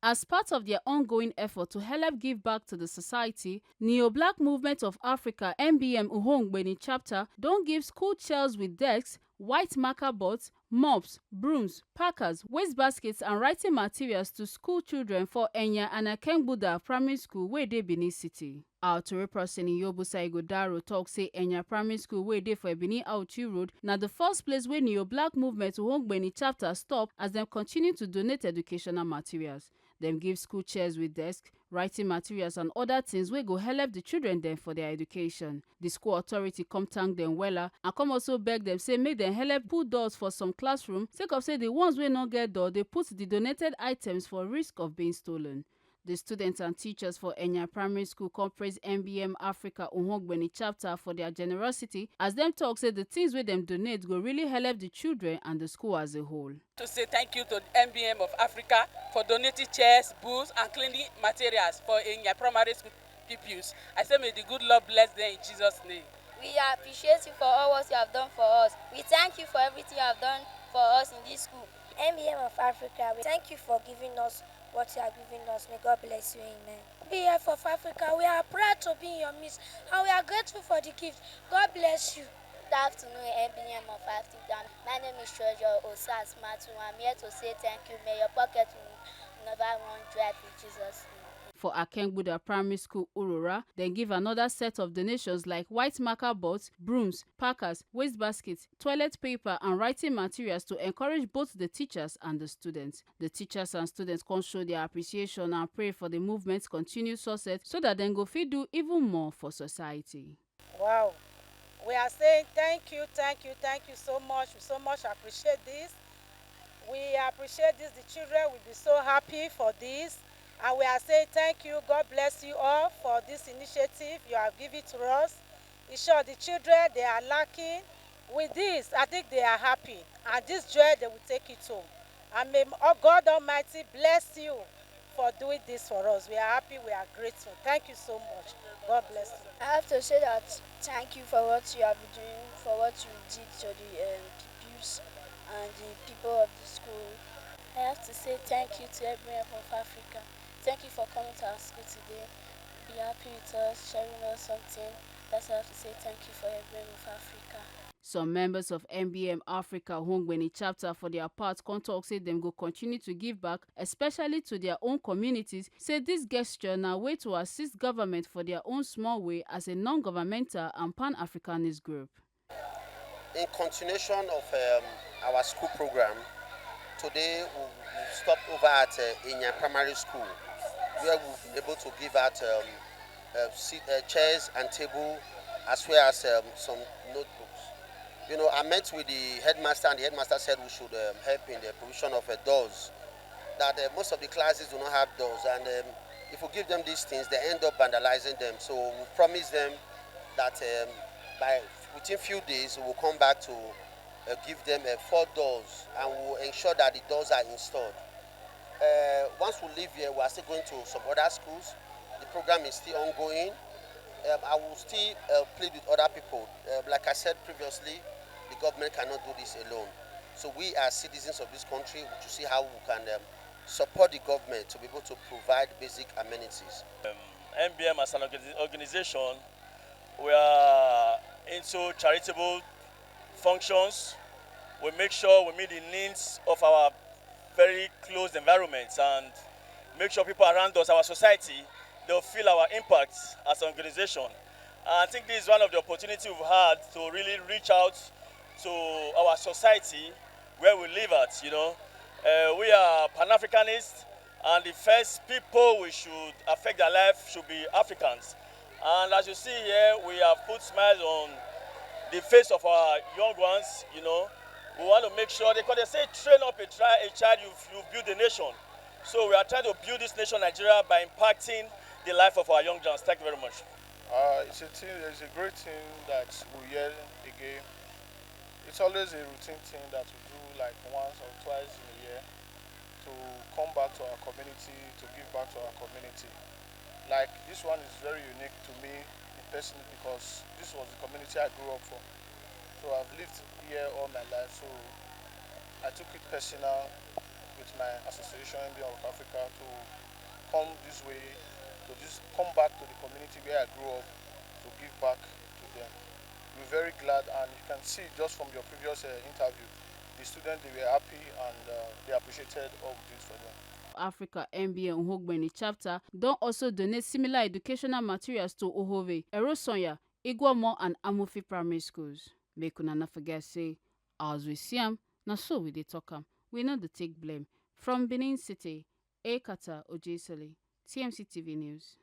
As part of their ongoing effort to help give back to the society, Neo-Black Movement of Africa NBM Uhun Ugbeni Chapter don't give school shelves with desks, white marker boards, mops, brooms, packers, waste baskets and writing materials to school children for Enya and Akengbuda Primary School wey dey Benin City. Our tori person in Yobusa Igodaro talk say Enya Primary School wey dey for Benin Auchi Road na the first place wey Neo-Black Movement Uhun Ugbeni Chapter stop as dem continue to donate educational materials. Dem give school chairs with desks, writing materials and other things wey go help the children dem for their education. The school authority come thank dem wella and come also beg dem say make dem help put doors for some classroom sake of say the ones wey no get door dey put the donated items for risk of being stolen. The students and teachers for Enya Primary School come praise NBM Africa Uhun Ugbeni Chapter for their generosity as dem talk say the things wey dem donate go really help the children and the school as a whole. To say thank you to NBM of Africa for donating chairs, books and cleaning materials for Enya Primary School pupils. I say may the good Lord bless them in Jesus' name. We appreciate you for all what you have done for us. We thank you for everything you have done for us in this school. NBM of Africa, we thank you for giving us what you are giving us. May God bless you, amen. NBM of Africa, we are proud to be in your midst and we are grateful for the gift. God bless you. Good afternoon, NBM of Africa. My name is Treasure Osas Matu. I'm here to say thank you. May your pocket never run dry in Jesus' name. For Akengbuda Primary School Urora, dem give another set of donations like white marker boards, brooms, packers, waste baskets, toilet paper and writing materials to encourage both the teachers and the students. The teachers and students come show their appreciation and pray for the movement's continued success so that dem go fit do even more for society. Wow. We are saying thank you so much. We so much appreciate this. We appreciate this. The children will be so happy for this. And we are saying thank you. God bless you all for this initiative you have given to us. It's sure the children, they are lacking. With this, I think they are happy. And this joy, they will take it home. And may God Almighty bless you for doing this for us. We are happy. We are grateful. Thank you so much. God bless you. I have to say that thank you for what you have been doing, for what you did to the pupils and the people of the school. I have to say thank you to NBM of Africa. Thank you for coming to our school today. Be happy with us, sharing us something. That's why I have to say thank you for NBM of Africa. Some members of NBM Africa Uhun Ugbeni Chapter for their part come talk say dem go continue to give back, especially to their own communities. Say this gesture na way to assist government for their own small way as a non-governmental and pan-Africanist group. In continuation of our school program, today we stopped over at Enya Primary School, where we've been able to give out chairs and table as well as some notebooks. You know, I met with the headmaster and the headmaster said we should help in the provision of doors. That most of the classes do not have doors, and if we give them these things, they end up vandalizing them. So we promised them that within few days we will come back to give them 4 doors, and we will ensure that the doors are installed. Once we leave here, we are still going to some other schools. The program is still ongoing. I will still plead with other people. Like I said previously, the government cannot do this alone. So we as citizens of this country, we should see how we can support the government to be able to provide basic amenities. NBM as an organization, we are into charitable functions. We make sure we meet the needs of our very close environments and make sure people around us, our society, they'll feel our impact as an organization. And I think this is one of the opportunities we've had to really reach out to our society where we live at, you know. We are Pan-Africanists, and the first people we should affect their life should be Africans. And as you see here, we have put smiles on the face of our young ones, you know. We want to make sure, because they say train up a child, you build a nation. So we are trying to build this nation, Nigeria, by impacting the life of our young ones. Thank you very much. It's a great thing that we hear again. It's always a routine thing that we do like once or twice in a year to come back to our community, to give back to our community. Like this one is very unique to me personally because this was the community I grew up from. So I've lived here all my life, so I took it personal with my association NBM of Africa to come this way, to just come back to the community where I grew up to give back to them. We're very glad, and you can see just from your previous interview, the students, they were happy and they appreciated all we did for them. Africa NBM Uhun Ugbeni Chapter don also donate similar educational materials to Ohove, Erosonya, Igwamo and Amufi primary schools. Make una no forget say, as we see am, na so we dey talk am. We no dey take blame. From Benin City, Ekata Ojesele, TMC TV News.